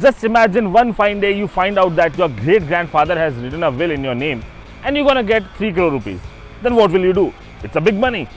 Just imagine one fine day you find out that your great grandfather has written a will in your name and you're gonna get 3 crore rupees. Then what will you do? It's a big money.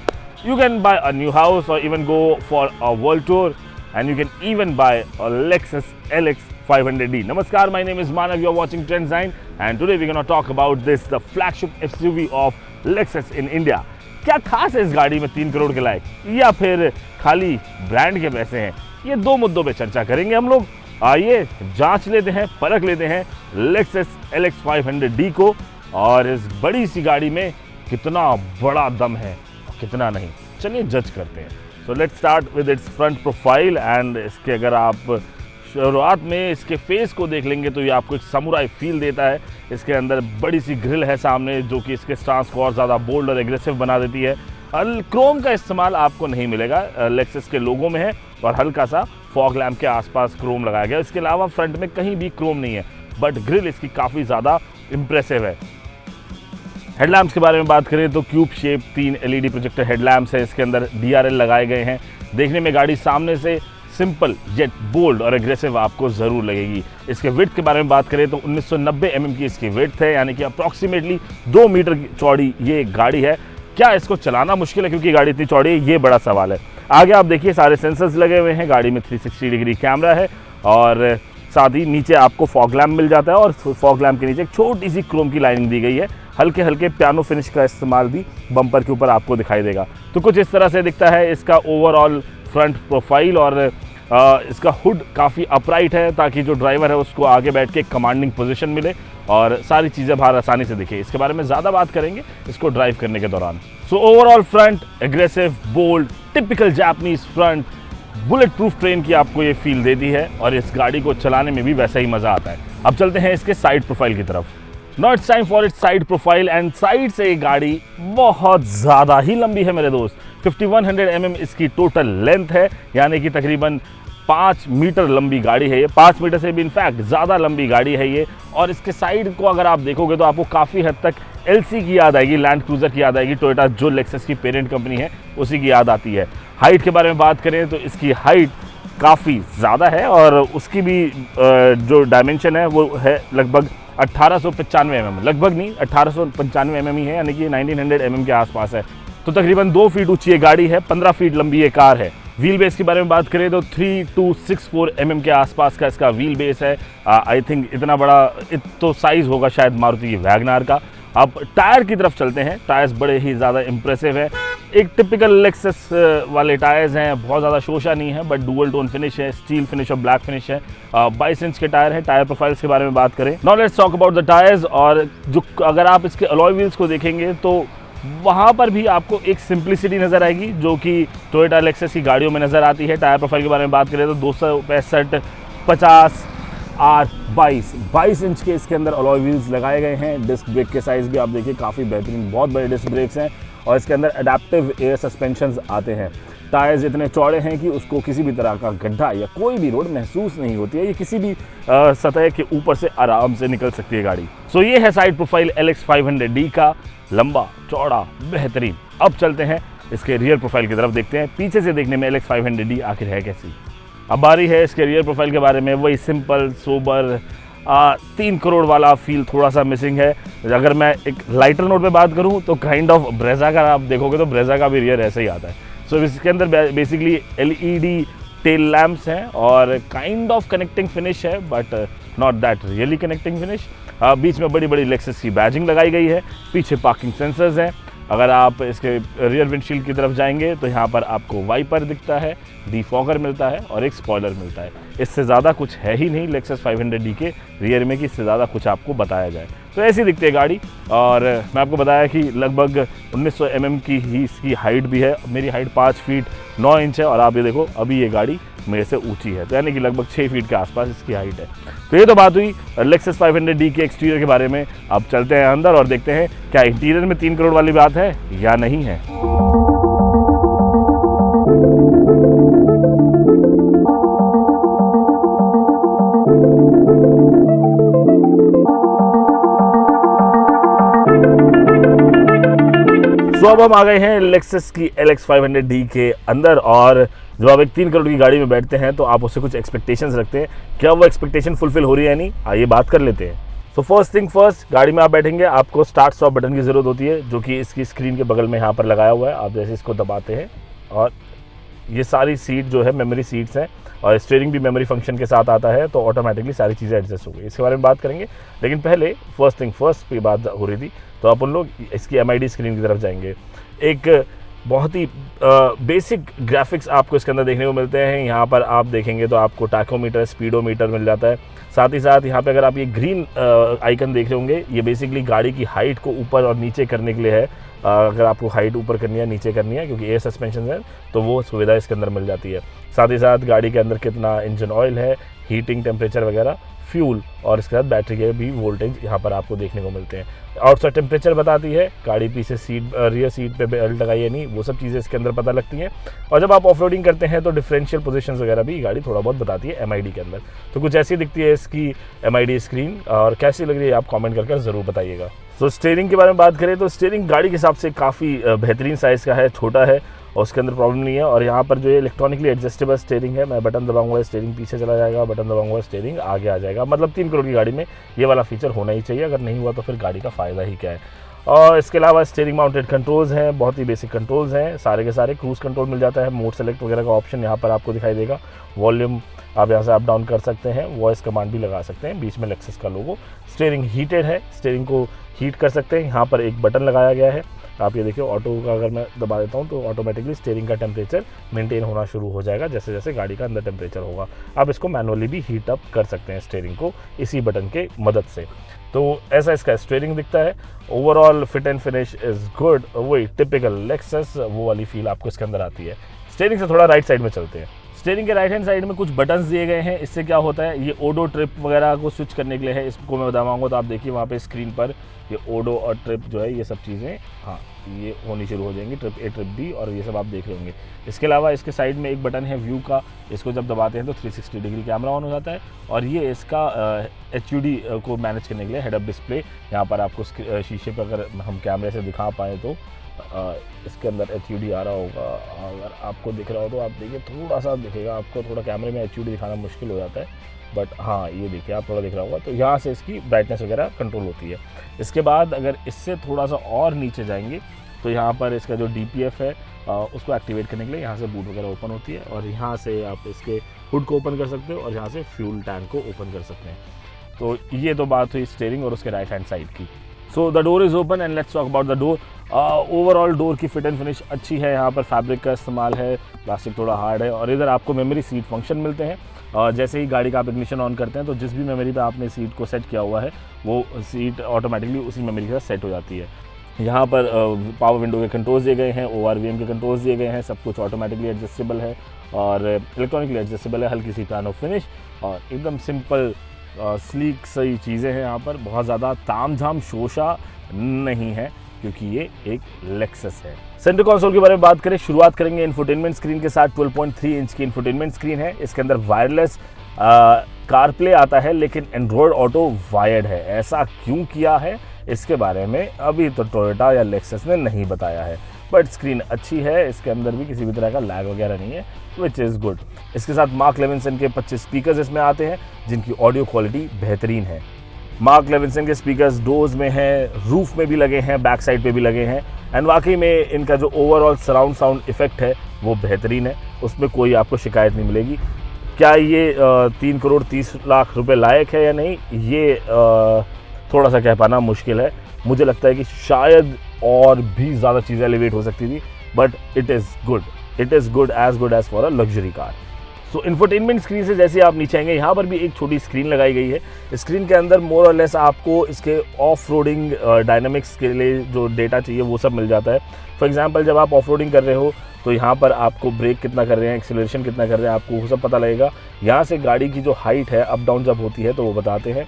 You can buy a new house or even go for a world tour, and you can even buy a Lexus LX 500D. Namaskar, my name is Manav, you're watching Trendsign, and today we're gonna talk about this, the flagship SUV of Lexus in India. क्या खास है इस गाड़ी में 3 करोड़ के लायक, या फिर खाली ब्रांड के पैसे हैं? ये दो मुद्दों पे चर्चा करेंगे हम लोग। आइए जांच लेते हैं, परख लेते हैं Lexus LX 500D को, और इस बड़ी सी गाड़ी में कितना बड़ा दम है और कितना नहीं। चलिए जज करते हैं। So let's start with its front profile. And इसके अगर आप शुरुआत में इसके फेस को देख लेंगे तो ये आपको एक समुराई फील देता है। इसके अंदर बड़ी सी ग्रिल है सामने, जो कि इसके स्टांस को और ज़्यादा बोल्ड और एग्रेसिव बना देती है। क्रोम का इस्तेमाल आपको नहीं मिलेगा, लेक्सस के लोगो में है, और हल्का सा फॉग लैम्प के आसपास क्रोम लगाया गया। इसके अलावा फ्रंट में कहीं भी क्रोम नहीं है, बट ग्रिल इसकी काफ़ी ज़्यादा इम्प्रेसिव है। हेडलैम्प्स के बारे में बात करें तो cube shape 3 LED projector headlamps है। इसके अंदर DRL लगाए गए हैं। देखने में गाड़ी सामने से सिंपल जेट बोल्ड और एग्रेसिव आपको ज़रूर लगेगी। इसके विड्थ के बारे में बात करें तो 1990 mm की इसकी विड्थ है, यानी कि अप्रॉक्सीमेटली 2 मीटर की चौड़ी ये गाड़ी है। क्या इसको चलाना मुश्किल है क्योंकि गाड़ी इतनी चौड़ी है? ये बड़ा सवाल है। आगे आप देखिए सारे सेंसर्स लगे हुए हैं, गाड़ी में 360 डिग्री कैमरा है, और साथ ही नीचे आपको फॉग लैम्प मिल जाता है, और फॉग लैम्प के नीचे एक छोटी सी क्रोम की लाइनिंग दी गई है। हल्के हल्के पियानो फिनिश का इस्तेमाल भी बम्पर के ऊपर आपको दिखाई देगा। तो कुछ इस तरह से दिखता है इसका ओवरऑल फ्रंट प्रोफाइल, और इसका हुड काफ़ी अपराइट है ताकि जो ड्राइवर है उसको आगे बैठ के कमांडिंग पोजीशन मिले और सारी चीज़ें बाहर आसानी से दिखे। इसके बारे में ज़्यादा बात करेंगे इसको ड्राइव करने के दौरान। So overall front aggressive, bold, typical Japanese front, bullet proof train की आपको ये फील देती है, और इस गाड़ी को चलाने में भी वैसा ही मज़ा आता है। अब चलते हैं इसके साइड प्रोफाइल की तरफ। Now it's time for its side profile. And side से ये गाड़ी बहुत ज़्यादा ही लंबी है मेरे दोस्त। 5100 mm इसकी टोटल लेंथ है, यानी कि तकरीबन 5 मीटर लंबी गाड़ी है ये। 5 मीटर से भी इनफैक्ट ज़्यादा लंबी गाड़ी है ये। और इसके साइड को अगर आप देखोगे तो आपको काफ़ी हद तक LC की याद आएगी, लैंड क्रूज़र की याद आएगी। टोयोटा जो लेक्सस की पेरेंट कंपनी है उसी की याद आती है। हाइट के बारे में बात करें तो इसकी हाइट काफ़ी ज़्यादा है, और उसकी भी जो डायमेंशन है वो है लगभग 1895 mm। लगभग नहीं, 1895 mm ही है, यानी कि 1900 mm के आसपास है। तो तकरीबन 2 फीट ऊंची ये गाड़ी है, 15 फीट लंबी ये कार है। व्हील बेस के बारे में बात करें तो 3264 mm के आसपास का इसका व्हील बेस है। आई थिंक इतना बड़ा तो साइज़ होगा शायद मारुति की वैगनार का। अब टायर की तरफ चलते हैं। टायर्स बड़े ही ज़्यादा इंप्रेसिव है। एक टिपिकल लेक्सस वाले टायर्स हैं, बहुत ज़्यादा शोशा नहीं है, बट डुअल टोन फिनिश है, स्टील फिनिश और ब्लैक फिनिश है। 22 इंच के टायर हैं। टायर प्रोफाइल्स के बारे में बात करें, now let's talk about the tyres. और जो अगर आप इसके अलॉय व्हील्स को देखेंगे तो वहाँ पर भी आपको एक सिंप्लिसिटी नज़र आएगी, जो कि टोयोटा लेक्सस की गाड़ियों में नज़र आती है। टायर प्रोफाइल के बारे में बात करें तो 265 50 R 22 इंच के इसके अंदर अलॉय व्हील्स लगाए गए हैं। डिस्क ब्रेक के साइज़ भी आप देखिए काफ़ी बेहतरीन, बहुत बड़े डिस्क ब्रेक्स हैं, और इसके अंदर अडेप्टिव एयर सस्पेंशंस आते हैं। टायर्स इतने चौड़े हैं कि उसको किसी भी तरह का गड्ढा या कोई भी रोड महसूस नहीं होती है। ये किसी भी सतह के ऊपर से आराम से निकल सकती है गाड़ी। सो ये है साइड प्रोफाइल LX 500D का, लंबा चौड़ा बेहतरीन। अब चलते हैं इसके रियर प्रोफाइल की तरफ, देखते हैं पीछे से देखने में LX 500D आखिर है कैसी। अब बारी है इसके रियर प्रोफाइल के बारे में। वही सिंपल सोबर 3 करोड़ वाला फील थोड़ा सा मिसिंग है। अगर मैं एक लाइटर नोट पे बात करूं तो काइंड ऑफ ब्रेजा का आप देखोगे तो ब्रेजा का भी रियर ऐसे ही आता है। सो इसके अंदर बेसिकली LED टेल लैम्प्स हैं, और काइंड ऑफ कनेक्टिंग फिनिश है, but not that really connecting finish. बीच में बड़ी बड़ी लेक्सस की बैजिंग लगाई गई है। पीछे पार्किंग सेंसर्स हैं। अगर आप इसके रियर विंडशील्ड की तरफ जाएंगे तो यहाँ पर आपको वाइपर दिखता है, डिफॉगर मिलता है, और एक स्पॉइलर मिलता है। इससे ज़्यादा कुछ है ही नहीं लेक्सस 500D के रियर में कि इससे ज़्यादा कुछ आपको बताया जाए। तो ऐसी दिखती है गाड़ी। और मैं आपको बताया कि लगभग 1900 mm की ही इसकी हाइट भी है। मेरी हाइट 5 फीट 9 इंच है, और आप ये देखो अभी ये गाड़ी मेरे से ऊंची है, तो यानी कि लगभग 6 फीट के आसपास इसकी हाइट है। तो ये तो बात हुई लेक्सस 500D के एक्सटीरियर के बारे में। अब चलते हैं अंदर और देखते हैं क्या इंटीरियर में 3 करोड़ वाली बात है या नहीं है। सो अब हम आ गए हैं लेक्सस की LX 500D के अंदर, और जब आप एक 3 करोड़ की गाड़ी में बैठते हैं तो आप उससे कुछ एक्सपेक्टेशंस रखते हैं। क्या वो एक्सपेक्टेशन फुलफिल हो रही है या नहीं, आइए बात कर लेते हैं। सो फर्स्ट थिंग फर्स्ट, गाड़ी में आप बैठेंगे, आपको स्टार्ट स्टॉप बटन की ज़रूरत होती है, जो कि इसकी स्क्रीन के बगल में यहाँ पर लगाया हुआ है। आप जैसे इसको दबाते हैं और ये सारी सीट जो है मेमोरी सीट्स हैं, और स्टीयरिंग भी मेमोरी फंक्शन के साथ आता है, तो ऑटोमेटिकली सारी चीज़ें एडजस्ट हो गई। इसके बारे में बात करेंगे, लेकिन पहले फर्स्ट थिंग फर्स्ट पे बात हो रही थी, तो अपन लोग इसकी MID स्क्रीन की तरफ जाएंगे। एक बहुत ही बेसिक ग्राफिक्स आपको इसके अंदर देखने को मिलते हैं। यहाँ पर आप देखेंगे तो आपको टैकोमीटर, स्पीडोमीटर मिल जाता है। साथ ही साथ यहाँ पे अगर आप ये ग्रीन आइकन देख रहे होंगे, ये बेसिकली गाड़ी की हाइट को ऊपर और नीचे करने के लिए है। अगर आपको हाइट ऊपर करनी है, नीचे करनी है, क्योंकि एयर सस्पेंशन है, तो वो सुविधा इसके अंदर मिल जाती है। साथ ही साथ गाड़ी के अंदर कितना इंजन ऑयल है, हीटिंग टेम्परेचर वगैरह, फ्यूल, और इसके साथ बैटरी के भी वोल्टेज यहाँ पर आपको देखने को मिलते हैं। आउटसाइड टेम्परेचर बताती है, गाड़ी पीछे सीट रियर सीट पे बेल्ट लगाई है नहीं, वो सब चीज़ें इसके अंदर पता लगती हैं। और जब आप ऑफ रोडिंग करते हैं तो डिफरेंशियल पोजीशंस वगैरह भी गाड़ी थोड़ा बहुत बताती है MID के अंदर। तो कुछ ऐसी दिखती है इसकी MID स्क्रीन, और कैसी लग रही है आप कमेंट करके ज़रूर बताइएगा। तो स्टीयरिंग के बारे में बात करें तो स्टीयरिंग गाड़ी के हिसाब से काफ़ी बेहतरीन साइज़ का है, छोटा है और उसके अंदर प्रॉब्लम नहीं है। और यहाँ पर जो ये इलेक्ट्रॉनिकली एडजस्टेबल स्टीयरिंग है, मैं बटन दबाऊंगा स्टीयरिंग पीछे चला जाएगा, बटन दबाऊंगा स्टीयरिंग आगे आ जाएगा। मतलब 3 करोड़ की गाड़ी में ये वाला फीचर होना ही चाहिए, अगर नहीं हुआ तो फिर गाड़ी का फ़ायदा ही क्या है। और इसके अलावा स्टीयरिंग माउंटेड कंट्रोल्स हैं, बहुत ही बेसिक कंट्रोल्स हैं सारे के सारे। क्रूज़ कंट्रोल मिल जाता है, मोड सेलेक्ट वगैरह का ऑप्शन यहाँ पर आपको दिखाई देगा। वॉल्यूम आप यहाँ से अप डाउन कर सकते हैं, वॉइस कमांड भी लगा सकते हैं, बीच में लेक्सस का लोगो। स्टीयरिंग हीटेड है, स्टीयरिंग को हीट कर सकते हैं। यहाँ पर एक बटन लगाया गया है, आप ये देखिए ऑटो का अगर मैं दबा देता हूँ तो ऑटोमेटिकली स्टीयरिंग का टेम्परेचर मेंटेन होना शुरू हो जाएगा जैसे जैसे गाड़ी का अंदर टेम्परेचर होगा। आप इसको मैनुअली भी हीट अप कर सकते हैं स्टीयरिंग को इसी बटन के मदद से। तो ऐसा इसका स्टीयरिंग दिखता है। Overall fit and finish is good, वही टिपिकल लेक्सस वो वाली फील आपको इसके अंदर आती है। स्टीयरिंग से थोड़ा राइट साइड में चलते हैं। स्टीयरिंग के राइट हैंड साइड में कुछ बटन्स दिए गए हैं, इससे क्या होता है, ये ओडो ट्रिप वगैरह को स्विच करने के लिए है। इसको मैं बताऊँगा तो आप देखिए वहाँ पे स्क्रीन पर ये ओडो और ट्रिप जो है ये सब चीज़ें हाँ ये होनी शुरू हो जाएंगी, ट्रिप A ट्रिप B और ये सब आप देख रहे होंगे। इसके अलावा इसके साइड में एक बटन है व्यू का, इसको जब दबाते हैं तो 360 डिग्री कैमरा ऑन हो जाता है। और ये इसका HUD को मैनेज करने के लिए हेड अप डिस्प्ले, यहाँ पर आपको शीशे पर अगर हम कैमरे से दिखा पाएँ तो इसके अंदर HUD आ रहा होगा। अगर आपको दिख रहा हो तो आप देखिए, थोड़ा सा दिखेगा आपको, थोड़ा कैमरे में HUD दिखाना मुश्किल हो जाता है, बट हाँ ये देखिए आप थोड़ा दिख रहा होगा। तो यहाँ से इसकी ब्राइटनेस वगैरह कंट्रोल होती है। इसके बाद अगर इससे थोड़ा सा और नीचे जाएंगे तो यहाँ पर इसका जो DPF है उसको एक्टिवेट करने के लिए यहाँ से बूट वगैरह ओपन होती है, और यहाँ से आप इसके हुड को ओपन कर सकते हो और यहाँ से फ्यूल टैंक को ओपन कर सकते हैं। तो ये तो बात हुई स्टीयरिंग और उसके राइट हैंड साइड की। So the door is open and let's talk about the door. Overall door की फिट एंड फिनिश अच्छी है, यहाँ पर फैब्रिक का इस्तेमाल है, प्लास्टिक थोड़ा हार्ड है। और इधर आपको मेमोरी सीट फंक्शन मिलते हैं। जैसे ही गाड़ी का आप इग्निशन ऑन करते हैं तो जिस भी मेमोरी पे आपने सीट को सेट किया हुआ है वो सीट ऑटोमेटिकली उसी मेमोरी के साथ सेट हो जाती है। यहाँ पर पावर विंडो के कंट्रोल्स दिए गए हैं, ORVM के कंट्रोल्स दिए गए हैं, सब कुछ ऑटोमेटिकली एडजस्टेबल है और इलेक्ट्रॉनिकली एडजस्टेबल है। हल्की सी पियानो फिनिश और एकदम सिंपल स्लीक सही चीज़ें हैं। यहाँ पर बहुत ज़्यादा तामझाम शोशा नहीं है क्योंकि ये एक लेक्सस है। सेंटर कंसोल के बारे में बात करें, शुरुआत करेंगे इन्फोटेनमेंट स्क्रीन के साथ। 12.3 इंच की इन्फोटेनमेंट स्क्रीन है। इसके अंदर वायरलेस कारप्ले आता है, लेकिन एंड्रॉयड ऑटो वायर्ड है। ऐसा क्यों किया है इसके बारे में अभी तो टोयोटा या लेक्सस ने नहीं बताया है, बट स्क्रीन अच्छी है। इसके अंदर भी किसी भी तरह का लैग वगैरह नहीं है, विच इज़ गुड। इसके साथ मार्क लेविंसन के 25 स्पीकर्स इसमें आते हैं जिनकी ऑडियो क्वालिटी बेहतरीन है। मार्क लेविंसन के स्पीकर्स डोर्स में हैं, रूफ में भी लगे हैं, बैक साइड पे भी लगे हैं, एंड वाकई में इनका जो ओवरऑल सराउंड साउंड इफेक्ट है वो बेहतरीन है, उसमें कोई आपको शिकायत नहीं मिलेगी। क्या ये 3 करोड़ 30 लाख रुपए लायक है या नहीं, ये थोड़ा सा कह पाना मुश्किल है। मुझे लगता है कि शायद और भी ज़्यादा चीज़ें एलिवेट हो सकती थी, but it is good as for a luxury car. So infotainment screen से जैसे आप नीचे आएंगे, यहाँ पर भी एक छोटी स्क्रीन लगाई गई है। स्क्रीन के अंदर मोर और लेस आपको इसके ऑफ रोडिंग डायनामिक्स के लिए जो डेटा चाहिए वो सब मिल जाता है। फॉर एग्जांपल जब आप ऑफ रोडिंग कर रहे हो तो यहाँ पर आपको ब्रेक कितना कर रहे हैं, एक्सेलरेशन कितना कर रहे हैं, आपको वो सब पता लगेगा। यहाँ से गाड़ी की जो हाइट है अप डाउन जब होती है तो वो बताते हैं।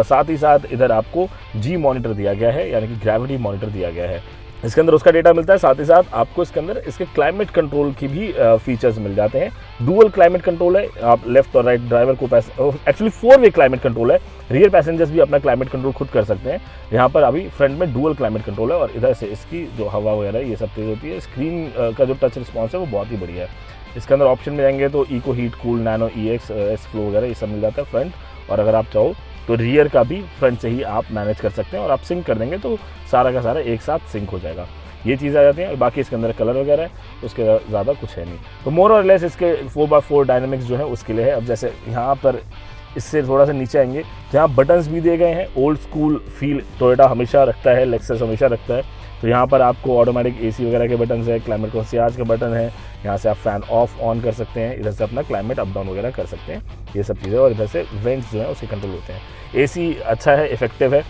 साथ ही साथ इधर आपको G मॉनिटर दिया गया है, यानी कि ग्रेविटी मॉनिटर दिया गया है। इसके अंदर उसका डेटा मिलता है, साथ ही साथ आपको इसके अंदर इसके क्लाइमेट कंट्रोल की भी फीचर्स मिल जाते हैं। डुअल क्लाइमेट कंट्रोल है, आप लेफ्ट और राइट ड्राइवर को एक्चुअली 4 वे क्लाइमेट कंट्रोल है, रियर पैसेंजर्स भी अपना क्लाइमेट कंट्रोल खुद कर सकते हैं। यहाँ पर अभी फ्रंट में डुअल क्लाइमेट कंट्रोल है और इधर से इसकी जो हवा वगैरह ये सब तेज़ होती है। स्क्रीन का जो टच रिस्पॉन्स है वो बहुत ही बढ़िया है। इसके अंदर ऑप्शन में जाएंगे तो eco heat, cool, nano, EX, S flow वगैरह ये सब मिल जाता है फ्रंट, और अगर आप चाहो तो रियर का भी फ्रंट से ही आप मैनेज कर सकते हैं और आप सिंक कर देंगे तो सारा का सारा एक साथ सिंक हो जाएगा। ये चीज़ आ जाती है। बाकी इसके अंदर कलर वगैरह है, उसके ज़्यादा कुछ है नहीं। तो मोर और लेस इसके 4x4 डायनामिक्स जो है उसके लिए है। अब जैसे यहाँ पर इससे थोड़ा सा नीचे आएंगे, जहाँ बटन्स भी दिए गए हैं, ओल्ड स्कूल फील टोयोटा हमेशा रखता है, लेक्सस हमेशा रखता है। तो यहाँ पर आपको ऑटोमेटिक AC वगैरह के बटन है, क्लाइमेट कंसियाज का बटन है, यहाँ से आप फ़ैन ऑफ ऑन कर सकते हैं, इधर से अपना क्लाइमेट अप डाउन वगैरह कर सकते हैं, ये सब चीज़ें। और इधर से वेंट्स जो है उसके कंट्रोल होते हैं। AC अच्छा है, इफेक्टिव है,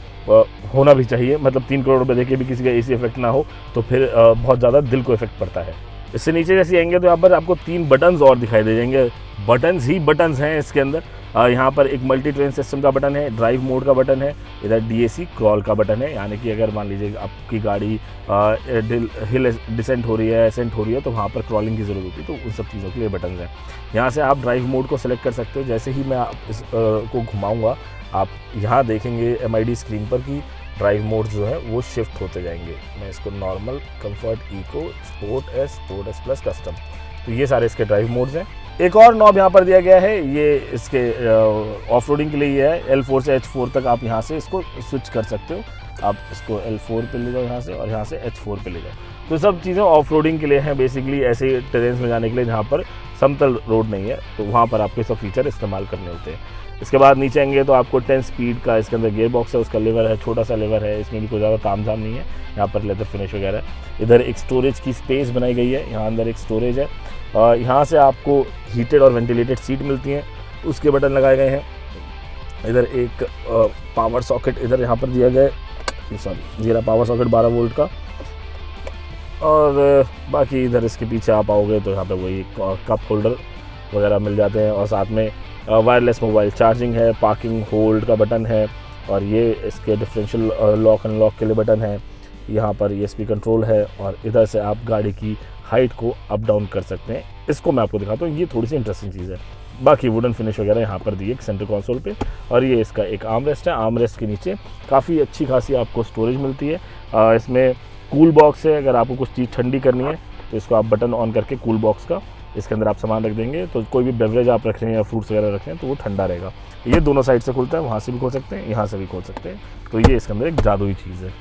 होना भी चाहिए। मतलब 3 करोड़ रुपये देके भी किसी का AC इफेक्ट ना हो तो फिर बहुत ज़्यादा दिल को इफेक्ट पड़ता है। इससे नीचे जैसे आएंगे तो यहाँ पर आपको 3 बटन्स और दिखाई दे जाएंगे। बटन्स ही बटन्स हैं इसके अंदर। यहाँ पर एक मल्टी ट्रेन सिस्टम का बटन है, ड्राइव मोड का बटन है, इधर DAC क्रॉल का बटन है, यानी कि अगर मान लीजिए आपकी गाड़ी हिल डिसेंट हो रही है, एसेंट हो रही है तो वहाँ पर क्रॉलिंग की ज़रूरत होती है, तो उन सब चीज़ों के लिए बटन हैं। यहाँ से आप ड्राइव मोड को सेलेक्ट कर सकते हो। जैसे ही मैं इस को घुमाऊँगा आप यहाँ देखेंगे MID स्क्रीन पर कि ड्राइव मोड जो है वो शिफ्ट होते जाएंगे। मैं इसको normal, comfort, eco, sport S plus, custom, तो ये सारे इसके ड्राइव मोड्स हैं। एक और नॉब यहाँ पर दिया गया है, ये इसके ऑफ रोडिंग के लिए ये है। L4 से H4 तक आप यहाँ से इसको स्विच कर सकते हो। आप इसको L4 पे ले जाओ यहाँ से, और यहाँ से H4 पे ले जाओ। तो सब चीज़ें ऑफ रोडिंग के लिए हैं, बेसिकली ऐसे टेरेन्स में जाने के लिए जहाँ पर समतल रोड नहीं है, तो वहाँ पर आपके सब फीचर इस्तेमाल करने होते हैं। इसके बाद नीचे आएंगे तो आपको 10 स्पीड का इसके अंदर गियर बॉक्स है, उसका लेवर है, छोटा सा लेवर है, इसमें भी कोई ज़्यादा तामझाम नहीं है। यहाँ पर लेदर फिनिश वगैरह है। इधर एक स्टोरेज की स्पेस बनाई गई है, यहाँ अंदर एक स्टोरेज है। यहाँ से आपको हीटेड और वेंटिलेटेड सीट मिलती हैं, उसके बटन लगाए गए हैं। इधर एक पावर सॉकेट इधर यहाँ पर दिया गया है, सॉरी ये रहा पावर सॉकेट 12 वोल्ट का। और बाकी इधर इसके पीछे आप आओगे तो यहाँ पे वही कप होल्डर वगैरह मिल जाते हैं, और साथ में वायरलेस मोबाइल चार्जिंग है, पार्किंग होल्ड का बटन है, और ये इसके डिफरेंशियल लॉक अनलॉक के लिए बटन है। यहाँ पर ESP कंट्रोल है, और इधर से आप गाड़ी की हाइट को अप डाउन कर सकते हैं। इसको मैं आपको दिखाता हूँ, ये थोड़ी सी इंटरेस्टिंग चीज़ है। बाकी वुडन फिनिश वगैरह यहाँ पर दी है सेंटर कंसोल पे, और ये इसका एक आर्म रेस्ट है। आर्म रेस्ट के नीचे काफ़ी अच्छी खासी आपको स्टोरेज मिलती है। इसमें कूल बॉक्स है, अगर आपको कुछ चीज़ ठंडी करनी है तो इसको आप बटन ऑन करके कूल बॉक्स का इसके अंदर आप सामान रख देंगे, तो कोई भी बेवरेज आप रख रहे हैं या फ्रूट्स वगैरह रख रहे हैं तो वो ठंडा रहेगा। ये दोनों साइड से खुलता है, वहाँ से भी खोल सकते हैं, यहाँ से भी खोल सकते हैं। तो ये इसके अंदर एक जादुई चीज़ है।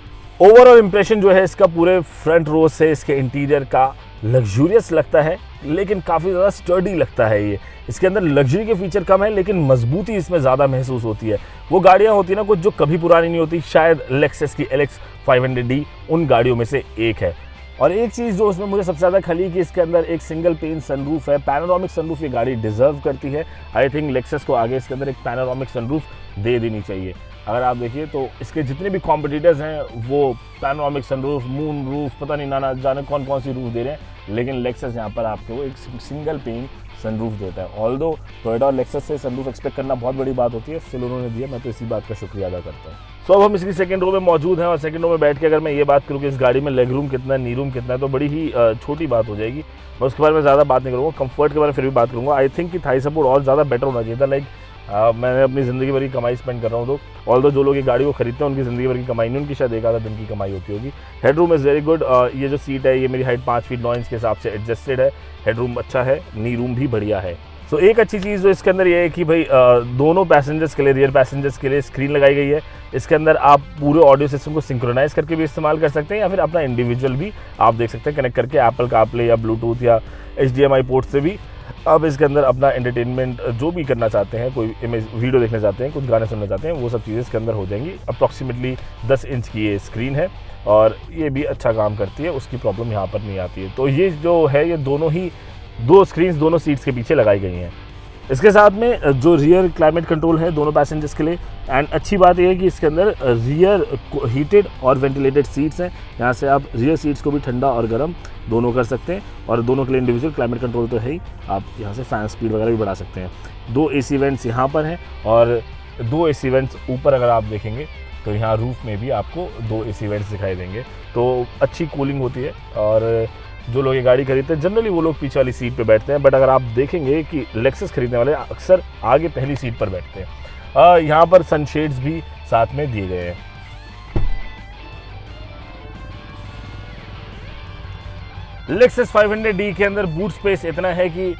ओवरऑल इंप्रेशन जो है इसका पूरे फ्रंट रो से इसके इंटीरियर का लग्जूरियस लगता है, लेकिन काफ़ी ज़्यादा स्टर्डी लगता है। ये इसके अंदर लग्जरी के फीचर कम है, लेकिन मजबूती इसमें ज़्यादा महसूस होती है। वो गाड़ियाँ होती है ना कुछ जो कभी पुरानी नहीं होती, शायद लेक्सस की LX 500D उन गाड़ियों में से एक है। और एक चीज़ जो उसमें मुझे सबसे ज़्यादा खली कि इसके अंदर एक सिंगल पेन सनरूफ है, पैनोरामिक सनरूफ ये गाड़ी डिजर्व करती है। आई थिंक लेक्सस को आगे इसके अंदर एक पैनोरामिक सनरूफ दे देनी चाहिए। अगर आप देखिए तो इसके जितने भी कॉम्पिटिटर्स हैं वो पैनोरामिक सनरूफ, मून रूफ, पता नहीं ना जाने कौन कौन सी रूफ दे रहे हैं, लेकिन लेक्सस यहाँ पर आपको एक सिंगल पेन सनरूफ देता है। ऑल्दो टोयोटा और लेक्सस से सनरूफ एक्सपेक्ट करना बहुत बड़ी बात होती है, स्टिल उन्होंने दिया, मैं तो इसी बात का शुक्रिया अदा करता हूँ। सो अब हम इसकी सेकंड रो में मौजूद हैं, और सेकंड रो में बैठ के अगर मैं ये बात करूँ कि इस गाड़ी में लेग रूम कितना है, नी रूम कितना है, तो बड़ी ही छोटी बात हो जाएगी। मैं उसके बारे में ज़्यादा बात नहीं करूँगा, कंफर्ट के बारे में फिर भी बात करूँगा। आई थिंक कि थाई सपोर्ट और ज़्यादा बेटर होना चाहिए था। लाइक मैंने अपनी ज़िंदगी भर की कमाई स्पेंड कर रहा हूँ, तो ऑल्दो जो लोग ये गाड़ी को खरीदते हैं उनकी ज़िंदगी भर की कमाई नहीं, उनकी शायद 1 आधा दिन की कमाई होती होगी। Headroom is very good. ये जो सीट है ये मेरी हाइट 5 फीट 9 इंच के हिसाब से एडजस्टेड है। हेडरूम अच्छा है, नी रूम भी बढ़िया है। तो एक अच्छी चीज़ जो इसके अंदर ये है कि भाई दोनों पैसेंजर्स के लिए, रियर पैसेंजर्स के लिए स्क्रीन लगाई गई है। इसके अंदर आप पूरे ऑडियो सिस्टम को सिंक्रोनाइज़ करके भी इस्तेमाल कर सकते हैं, या फिर अपना इंडिविजुअल भी आप देख सकते हैं कनेक्ट करके एप्पल कारप्ले या ब्लूटूथ या HDMI पोर्ट से भी आप इसके अंदर अपना एंटरटेनमेंट जो भी करना चाहते हैं, कोई इमेज वीडियो देखना चाहते हैं, कुछ गाने सुनना चाहते हैं, वो सब चीज़ें इसके अंदर हो जाएंगी। अप्रॉक्सीमेटली 10 इंच की ये स्क्रीन है, और ये भी अच्छा काम करती है, उसकी प्रॉब्लम यहाँ पर नहीं आती है। तो ये जो है ये दोनों ही 2 स्क्रीन्स दोनों सीट्स के पीछे लगाई गई हैं। इसके साथ में जो रियर क्लाइमेट कंट्रोल है दोनों पैसेंजर्स के लिए, एंड अच्छी बात यह है कि इसके अंदर रियर हीटेड और वेंटिलेटेड सीट्स हैं। यहाँ से आप रियर सीट्स को भी ठंडा और गर्म दोनों कर सकते हैं, और दोनों के लिए इंडिविजुअल क्लाइमेट कंट्रोल तो है ही। आप यहाँ से फ़ैन स्पीड वगैरह भी बढ़ा सकते हैं। 2 AC वेंट्स यहाँ पर हैं, और 2 AC वेंट्स ऊपर अगर आप देखेंगे तो यहाँ रूफ में भी आपको 2 AC वेंट्स दिखाई देंगे, तो अच्छी कूलिंग होती है। और जो लोग ये गाड़ी खरीदते हैं जनरली वो लोग पीछे वाली सीट पे बैठते हैं, बट अगर आप देखेंगे कि लेक्सस खरीदने वाले अक्सर आगे पहली सीट पर बैठते हैं। यहाँ पर सनशेड्स भी साथ में दिए गए हैं। लेक्सस 500D के अंदर बूट स्पेस इतना है कि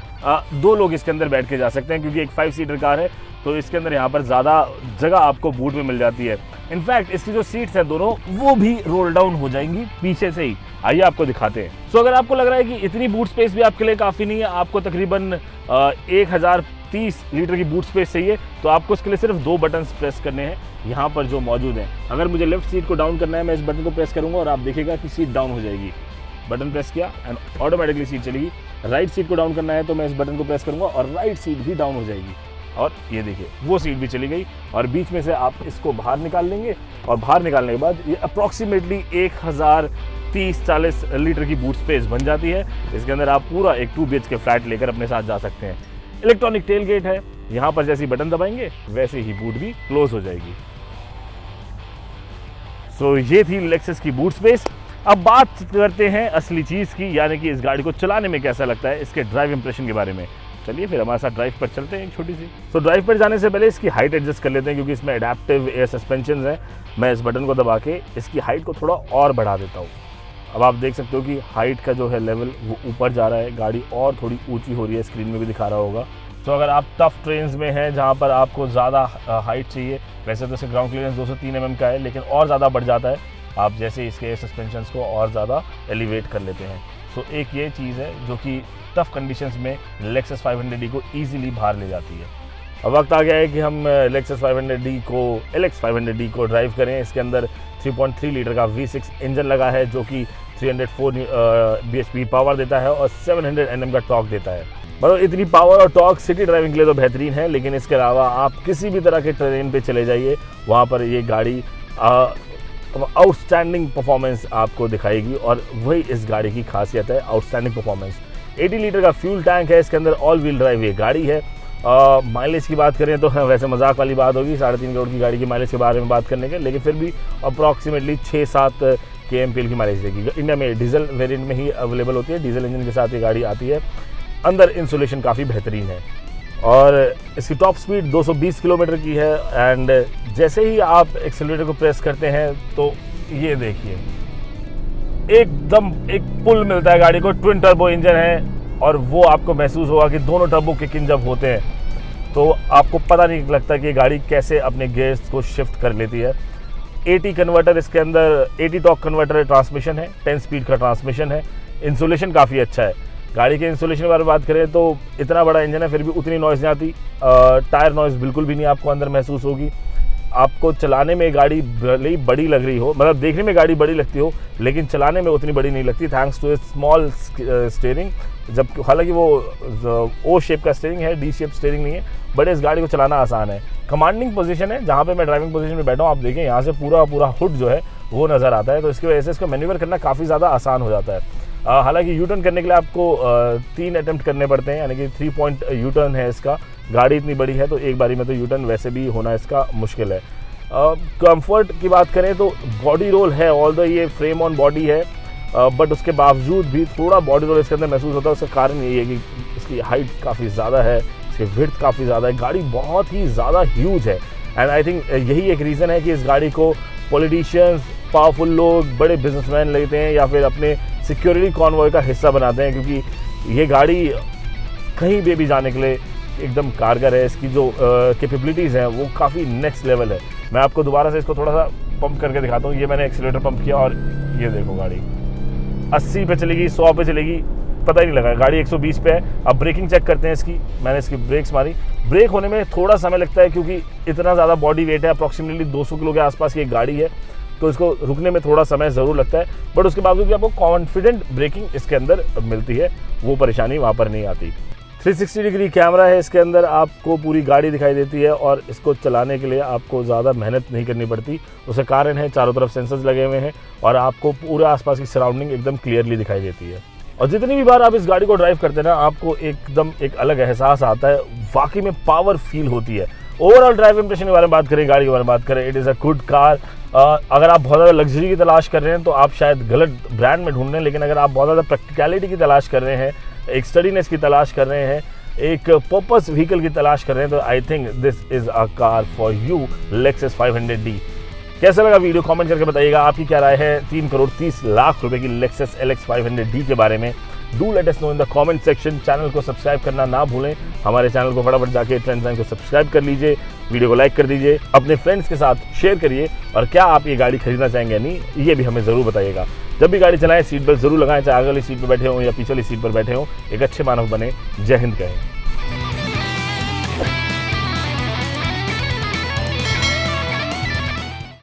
2 लोग इसके अंदर बैठ के जा सकते हैं, क्योंकि एक 5 सीटर कार है, तो इसके अंदर यहाँ पर ज़्यादा जगह आपको बूट में मिल जाती है। इनफैक्ट इसकी जो सीट्स हैं दोनों, वो भी रोल डाउन हो जाएंगी पीछे से ही। आइए आपको दिखाते हैं। सो अगर आपको लग रहा है कि इतनी बूट स्पेस भी आपके लिए काफ़ी नहीं है, आपको तकरीबन 1030 लीटर की बूट स्पेस चाहिए, तो आपको इसके लिए सिर्फ 2 बटन प्रेस करने हैं यहाँ पर जो मौजूद हैं। अगर मुझे लेफ्ट सीट को डाउन करना है, मैं इस बटन को प्रेस करूँगा और आप देखिएगा कि सीट डाउन हो जाएगी। बटन प्रेस किया एंड ऑटोमेटिकली सीट चलेगी। राइट सीट को डाउन करना है तो मैं इस बटन को प्रेस करूँगा और राइट सीट भी डाउन हो जाएगी। और ये देखिए वो सीट भी चली गई, और बीच में से आप इसको बाहर निकाल लेंगे, और बाहर निकालने के बाद ये अप्रॉक्सीमेटली 1030-40 लीटर की बूट स्पेस बन जाती है। इसके अंदर आप पूरा एक 2 BHK फ्लैट लेकर अपने साथ जा सकते हैं। इलेक्ट्रॉनिक टेल गेट है, यहाँ पर जैसे ही बटन दबाएंगे वैसे ही बूट भी क्लोज हो जाएगी। सो ये थी लेक्सस की बूट स्पेस। अब बात करते हैं असली चीज़ की, यानी कि इस गाड़ी को चलाने में कैसा लगता है, इसके ड्राइव इंप्रेशन के बारे में। चलिए फिर हमारे साथ ड्राइव पर चलते हैं एक छोटी सी। तो ड्राइव पर जाने से पहले इसकी हाइट एडजस्ट कर लेते हैं, क्योंकि इसमें एडेप्टिव एयर सस्पेंशन है। मैं इस बटन को दबा के इसकी हाइट को थोड़ा और बढ़ा देता हूँ। अब आप देख सकते हो कि हाइट का जो है लेवल वो ऊपर जा रहा है, गाड़ी और थोड़ी ऊँची हो रही है, स्क्रीन में भी दिखा रहा होगा। तो अगर आप टफ ट्रेन्स में हैं जहाँ पर आपको ज़्यादा हाइट चाहिए, वैसे तो इसका ग्राउंड क्लियरेंस 203 mm का है, लेकिन और ज़्यादा बढ़ जाता है आप जैसे इसके एयर सस्पेंशंस को और ज़्यादा एलिवेट कर लेते हैं। सो एक ये चीज़ है जो कि टफ कंडीशंस में लेक्सस 500D को ईजिली बाहर ले जाती है। अब वक्त आ गया है कि हम लेक्सस 500D को LX 500D को ड्राइव करें। इसके अंदर 3.3 लीटर का V6 इंजन लगा है, जो कि 304 bhp पावर देता है और 700 Nm का टॉर्क देता है। मतलब इतनी पावर और टॉर्क सिटी ड्राइविंग के लिए तो बेहतरीन है, लेकिन इसके अलावा आप किसी भी तरह के ट्रेन पे चले जाइए, वहाँ पर ये गाड़ी आउटस्टैंडिंग परफॉर्मेंस आपको दिखाएगी, और वही इस गाड़ी की खासियत है, आउटस्टैंडिंग परफॉर्मेंस। 80 लीटर का फ्यूल टैंक है, इसके अंदर ऑल व्हील ड्राइव ये गाड़ी है। माइलेज की बात करें तो वैसे मजाक वाली बात होगी 3.5 करोड़ की गाड़ी की माइलेज के बारे में बात करने के, लेकिन फिर भी अप्रॉक्सीमेटली 6-7 kmpl की माइलेज देगी। इंडिया में डीजल वेरिएंट में ही अवेलेबल होती है, डीजल इंजन के साथ ये गाड़ी आती है। अंदर इंसुलेशन काफ़ी बेहतरीन है, और इसकी टॉप स्पीड 220 किलोमीटर की है। एंड जैसे ही आप एक्सेलरेटर को प्रेस करते हैं तो ये देखिए एकदम एक पुल मिलता है गाड़ी को। ट्विन टर्बो इंजन है, और वो आपको महसूस होगा कि दोनों टर्बो किक इन जब होते हैं तो आपको पता नहीं लगता कि गाड़ी कैसे अपने गियर्स को शिफ्ट कर लेती है। 80 कन्वर्टर इसके अंदर 80 टॉर्क कन्वर्टर ट्रांसमिशन है, 10 स्पीड का ट्रांसमिशन है। इंसुलेशन काफ़ी अच्छा है। गाड़ी के इंसुलेशन के बारे में बात करें तो इतना बड़ा इंजन है फिर भी उतनी नॉइज़ नहीं आती। टायर नॉइज़ बिल्कुल भी नहीं आपको अंदर महसूस होगी। आपको चलाने में गाड़ी भले ही बड़ी लग रही हो, मतलब देखने में गाड़ी बड़ी लगती हो, लेकिन चलाने में उतनी बड़ी नहीं लगती, thanks to a small steering. जब हालांकि वो ओ शेप का स्टीयरिंग है, डी शेप स्टीयरिंग नहीं है, बट इस गाड़ी को चलाना आसान है। कमांडिंग पोजीशन है, जहाँ पे मैं ड्राइविंग पोजीशन में बैठा हूँ, आप देखें यहाँ से पूरा हुड जो है वो नज़र आता है, तो इसकी वजह से इसको मैन्यूवर करना काफ़ी ज़्यादा आसान हो जाता है। हालांकि यू टर्न करने के लिए आपको 3 अटेम्प्ट करने पड़ते हैं, यानी कि 3 पॉइंट यू टर्न है इसका। गाड़ी इतनी बड़ी है तो एक बारी में तो यू टर्न वैसे भी होना इसका मुश्किल है। कंफर्ट की बात करें तो बॉडी रोल है, ऑल्दो ये फ्रेम ऑन बॉडी है, बट उसके बावजूद भी थोड़ा बॉडी रोल इसके अंदर महसूस होता है। उसका कारण यही है कि इसकी हाइट काफ़ी ज़्यादा है, इसकी विड्थ काफ़ी ज़्यादा है, गाड़ी बहुत ही ज़्यादा ह्यूज है। एंड आई थिंक यही एक रीज़न है कि इस गाड़ी को पॉलिटिशियंस, पावरफुल लोग, बड़े बिजनेसमैन लेते हैं या फिर अपने सिक्योरिटी कॉन्वॉय का हिस्सा बनाते हैं, क्योंकि ये गाड़ी कहीं भी जाने के लिए एकदम कारगर है। इसकी जो कैपेबिलिटीज़ हैं वो काफ़ी नेक्स्ट लेवल है। मैं आपको दोबारा से इसको थोड़ा सा पंप करके दिखाता हूँ। ये मैंने एक्सीलरेटर पंप किया और ये देखो गाड़ी 80 पे चलेगी, 100 पे चलेगी, पता ही नहीं लगा। गाड़ी 120 पे है। अब ब्रेकिंग चेक करते हैं इसकी। मैंने इसकी ब्रेक्स मारी, ब्रेक होने में थोड़ा समय लगता है क्योंकि इतना ज़्यादा बॉडी वेट है, अप्रॉक्सीमेटली 200 किलो के आसपास की एक गाड़ी है, तो इसको रुकने में थोड़ा समय ज़रूर लगता है, बट उसके बावजूद भी आपको कॉन्फिडेंट ब्रेकिंग इसके अंदर मिलती है, वो परेशानी वहाँ पर नहीं आती। 360 डिग्री कैमरा है इसके अंदर, आपको पूरी गाड़ी दिखाई देती है और इसको चलाने के लिए आपको ज़्यादा मेहनत नहीं करनी पड़ती। उसका कारण है चारों तरफ सेंसर्स लगे हुए हैं और आपको पूरे आसपास की सराउंडिंग एकदम क्लियरली दिखाई देती है। और जितनी भी बार आप इस गाड़ी को ड्राइव करते हैं ना, आपको एकदम एक अलग एहसास आता है, वाकई में पावर फील होती है। ओवरऑल ड्राइव इंप्रेशन के बारे में बात करें, गाड़ी के बारे में बात करें, it is a good car. अगर आप बहुत ज़्यादा लग्जरी की तलाश कर रहे हैं तो आप शायद गलत ब्रांड में ढूंढ रहे हैं, लेकिन अगर आप बहुत ज़्यादा प्रैक्टिकलिटी की तलाश कर रहे हैं, एक स्टडीनेस की तलाश कर रहे हैं, एक पर्पस व्हीकल की तलाश कर रहे हैं, तो I think this is a car for you, Lexus 500D। कैसा लगा वीडियो कमेंट करके बताइएगा। आपकी क्या राय है 3,30,00,000 रुपए की लेक्सस LX 500D के बारे में? Do let us know in the comment section. Channel को सब्सक्राइब करना ना भूलें। हमारे चैनल को फटाफट जाके ट्रेंड्स लाइन को सब्सक्राइब कर लीजिए, वीडियो को लाइक कर दीजिए, अपने फ्रेंड्स के साथ शेयर करिए, और क्या आप ये गाड़ी खरीदना चाहेंगे या नहीं, ये भी हमें ज़रूर बताइएगा। जब भी गाड़ी चलाएं सीट बेल्ट जरूर लगाएं, चाहे आगे वाली सीट पर बैठे हों या पीछे वाली सीट पर बैठे हों। एक अच्छे मानव बने। जय हिंद कहें।